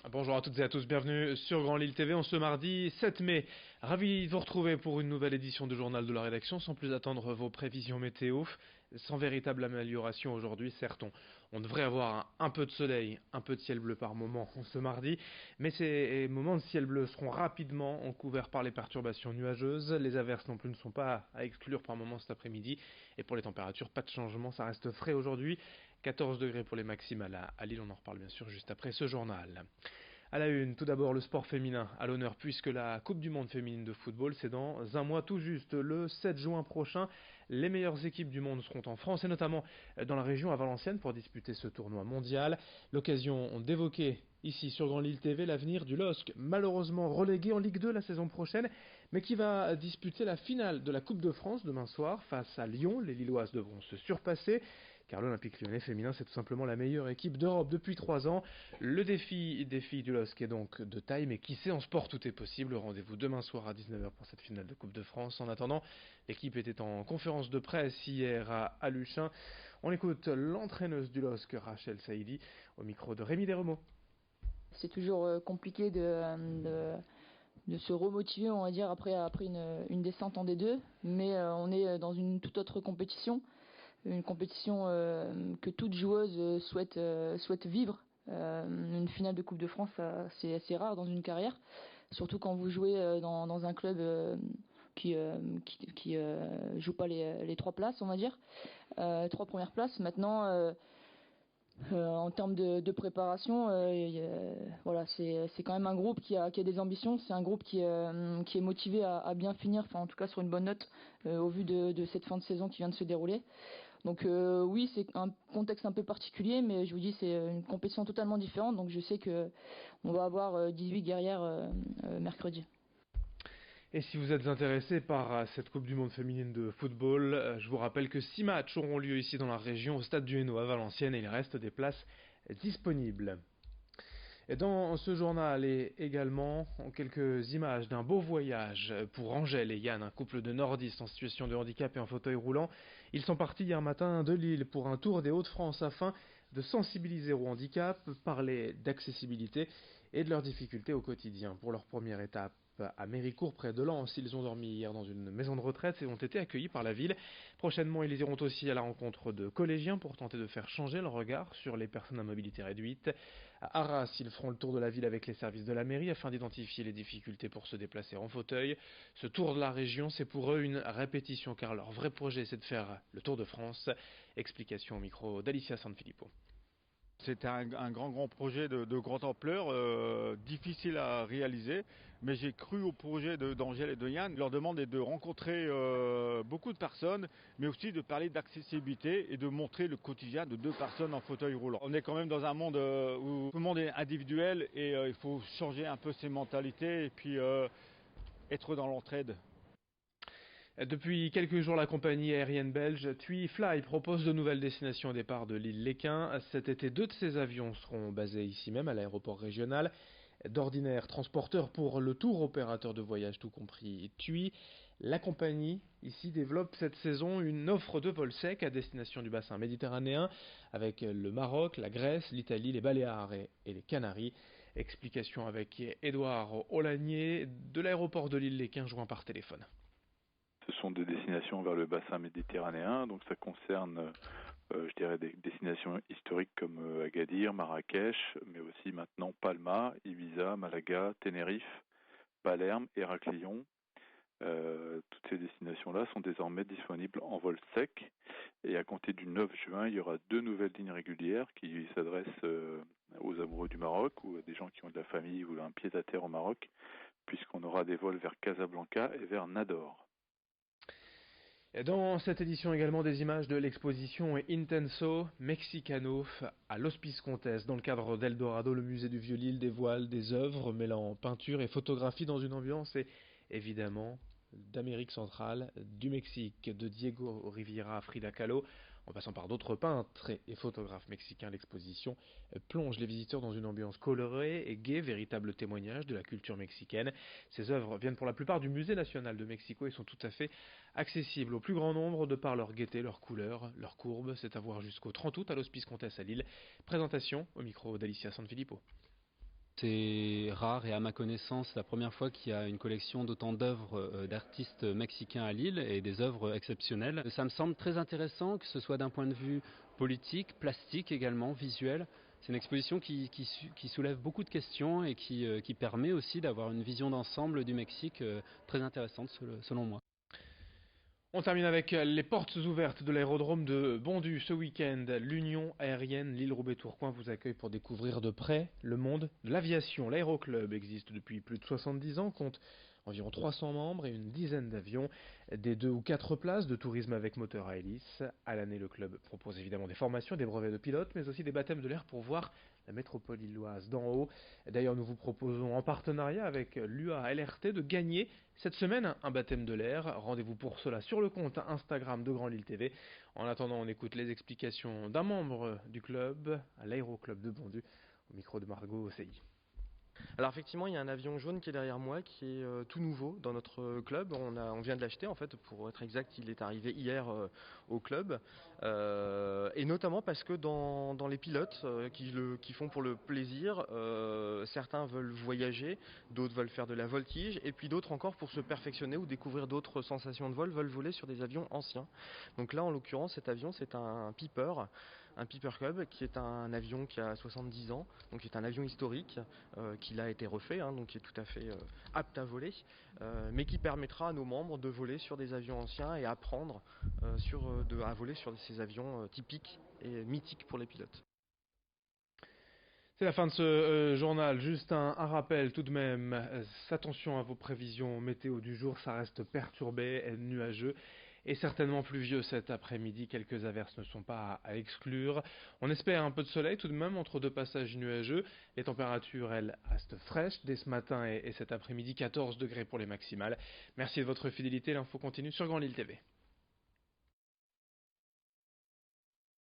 Bonjour à toutes et à tous, bienvenue sur Grand Lille TV en ce mardi 7 mai. Ravi de vous retrouver pour une nouvelle édition du journal de la rédaction, sans plus attendre vos prévisions météo. Sans véritable amélioration aujourd'hui, certes, on devrait avoir un peu de soleil, un peu de ciel bleu par moment ce mardi, mais ces moments de ciel bleu seront rapidement couverts par les perturbations nuageuses. Les averses non plus ne sont pas à exclure par moment cet après-midi. Et pour les températures, pas de changement, ça reste frais aujourd'hui. 14 degrés pour les maximales à Lille, on en reparle bien sûr juste après ce journal. À la une, tout d'abord le sport féminin à l'honneur puisque la Coupe du Monde féminine de football c'est dans un mois tout juste, le 7 juin prochain. Les meilleures équipes du monde seront en France et notamment dans la région à Valenciennes pour disputer ce tournoi mondial. L'occasion d'évoquer ici sur Grand Lille TV l'avenir du LOSC, malheureusement relégué en Ligue 2 la saison prochaine, mais qui va disputer la finale de la Coupe de France demain soir face à Lyon. Les Lilloises devront se surpasser, car l'Olympique lyonnais féminin c'est tout simplement la meilleure équipe d'Europe depuis 3 ans. Le défi des filles du LOSC est donc de taille, mais qui sait, en sport tout est possible. Rendez-vous demain soir à 19h pour cette finale de Coupe de France. En attendant, l'équipe était en conférence de presse hier à Luchin. On écoute l'entraîneuse du LOSC, Rachel Saïdi, au micro de Rémi Desremeaux. C'est toujours compliqué de se remotiver, on va dire, après une descente en D2, mais on est dans une toute autre compétition, une compétition que toute joueuse souhaite vivre. Une finale de Coupe de France, c'est assez rare dans une carrière, surtout quand vous jouez dans un club qui joue pas les trois places, on va dire, trois premières places. Maintenant, en termes de préparation, voilà, c'est quand même un groupe qui a des ambitions. C'est un groupe qui est motivé à bien finir, enfin en tout cas sur une bonne note au vu de cette fin de saison qui vient de se dérouler. Donc oui, c'est un contexte un peu particulier, mais je vous dis c'est une compétition totalement différente. Donc je sais que on va avoir 18 guerrières mercredi. Et si vous êtes intéressé par cette Coupe du Monde féminine de football, je vous rappelle que 6 matchs auront lieu ici dans la région, au stade du Hainaut à Valenciennes, et il reste des places disponibles. Et dans ce journal et également quelques images d'un beau voyage pour Angèle et Yann, un couple de nordistes en situation de handicap et en fauteuil roulant. Ils sont partis hier matin de Lille pour un tour des Hauts-de-France afin de sensibiliser au handicap, parler d'accessibilité et de leurs difficultés au quotidien. Pour leur première étape à Méricourt, près de Lens, ils ont dormi hier dans une maison de retraite et ont été accueillis par la ville. Prochainement, ils iront aussi à la rencontre de collégiens pour tenter de faire changer leur regard sur les personnes à mobilité réduite. À Arras, ils feront le tour de la ville avec les services de la mairie afin d'identifier les difficultés pour se déplacer en fauteuil. Ce tour de la région, c'est pour eux une répétition car leur vrai projet, c'est de faire le Tour de France. Explication au micro d'Alicia Sanfilippo. C'était un grand projet de grande ampleur, difficile à réaliser, mais j'ai cru au projet d'Angèle et de Yann. Leur demande est de rencontrer beaucoup de personnes, mais aussi de parler d'accessibilité et de montrer le quotidien de deux personnes en fauteuil roulant. On est quand même dans un monde où tout le monde est individuel et il faut changer un peu ses mentalités et puis être dans l'entraide. Depuis quelques jours, la compagnie aérienne belge TUI Fly propose de nouvelles destinations au départ de l'île Léquin. Cet été, 2 de ces avions seront basés ici même à l'aéroport régional. D'ordinaire transporteur pour le tour opérateur de voyage tout compris TUI, la compagnie ici développe cette saison une offre de vol sec à destination du bassin méditerranéen avec le Maroc, la Grèce, l'Italie, les Baléares et les Canaries. Explication avec Édouard Olagnier de l'aéroport de l'île Léquin joint par téléphone. Ce sont des destinations vers le bassin méditerranéen, donc ça concerne, je dirais, des destinations historiques comme Agadir, Marrakech, mais aussi maintenant Palma, Ibiza, Malaga, Tenerife, Palerme, Héraclion. Toutes ces destinations-là sont désormais disponibles en vol sec, et à compter du 9 juin, il y aura 2 nouvelles lignes régulières qui s'adressent aux amoureux du Maroc ou à des gens qui ont de la famille ou un pied-à-terre au Maroc, puisqu'on aura des vols vers Casablanca et vers Nador. Dans cette édition également des images de l'exposition Intenso Mexicano à l'Hospice Comtesse. Dans le cadre d'Eldorado, le musée du Vieux-Lille dévoile des œuvres mêlant peinture et photographie dans une ambiance et évidemment d'Amérique centrale, du Mexique, de Diego Rivera à Frida Kahlo, en passant par d'autres peintres et photographes mexicains. L'exposition plonge les visiteurs dans une ambiance colorée et gaie, véritable témoignage de la culture mexicaine. Ces œuvres viennent pour la plupart du Musée national de Mexico et sont tout à fait accessibles au plus grand nombre de par leur gaieté, leur couleur, leur courbe. C'est à voir jusqu'au 30 août à l'Hospice Comtesse à Lille. Présentation au micro d'Alicia Sanfilippo. C'est rare et à ma connaissance la première fois qu'il y a une collection d'autant d'œuvres d'artistes mexicains à Lille et des œuvres exceptionnelles. Ça me semble très intéressant, que ce soit d'un point de vue politique, plastique également, visuel. C'est une exposition qui soulève beaucoup de questions et qui permet aussi d'avoir une vision d'ensemble du Mexique très intéressante selon moi. On termine avec les portes ouvertes de l'aérodrome de Bondu ce week-end. L'Union aérienne Lille-Roubaix-Tourcoing vous accueille pour découvrir de près le monde de l'aviation. L'aéroclub existe depuis plus de 70 ans, compte environ 300 membres et une dizaine d'avions, des 2 ou 4 places de tourisme avec moteur à hélice. À l'année, le club propose évidemment des formations, des brevets de pilote, mais aussi des baptêmes de l'air pour voir la métropole lilloise d'en haut. D'ailleurs, nous vous proposons en partenariat avec l'UA-LRT de gagner cette semaine un baptême de l'air. Rendez-vous pour cela sur le compte Instagram de Grand Lille TV. En attendant, on écoute les explications d'un membre du club, à l'aéroclub de Bondu, au micro de Margot Ocei. Alors effectivement, il y a un avion jaune qui est derrière moi, qui est tout nouveau dans notre club. On vient de l'acheter en fait, pour être exact, il est arrivé hier au club. Et notamment parce que dans les pilotes qui font pour le plaisir, certains veulent voyager, d'autres veulent faire de la voltige, et puis d'autres encore pour se perfectionner ou découvrir d'autres sensations de vol, veulent voler sur des avions anciens. Donc là, en l'occurrence, cet avion, c'est un Piper Cub, qui est un avion qui a 70 ans, donc qui est un avion historique, qui a été refait, donc qui est tout à fait apte à voler, mais qui permettra à nos membres de voler sur des avions anciens et apprendre à voler sur ces avions typiques et mythiques pour les pilotes. C'est la fin de ce journal. Juste un rappel tout de même. Attention à vos prévisions météo du jour. Ça reste perturbé, nuageux et certainement pluvieux cet après-midi. Quelques averses ne sont pas à exclure. On espère un peu de soleil tout de même entre deux passages nuageux. Les températures, elles, restent fraîches dès ce matin et cet après-midi. 14 degrés pour les maximales. Merci de votre fidélité. L'info continue sur Grand Lille TV.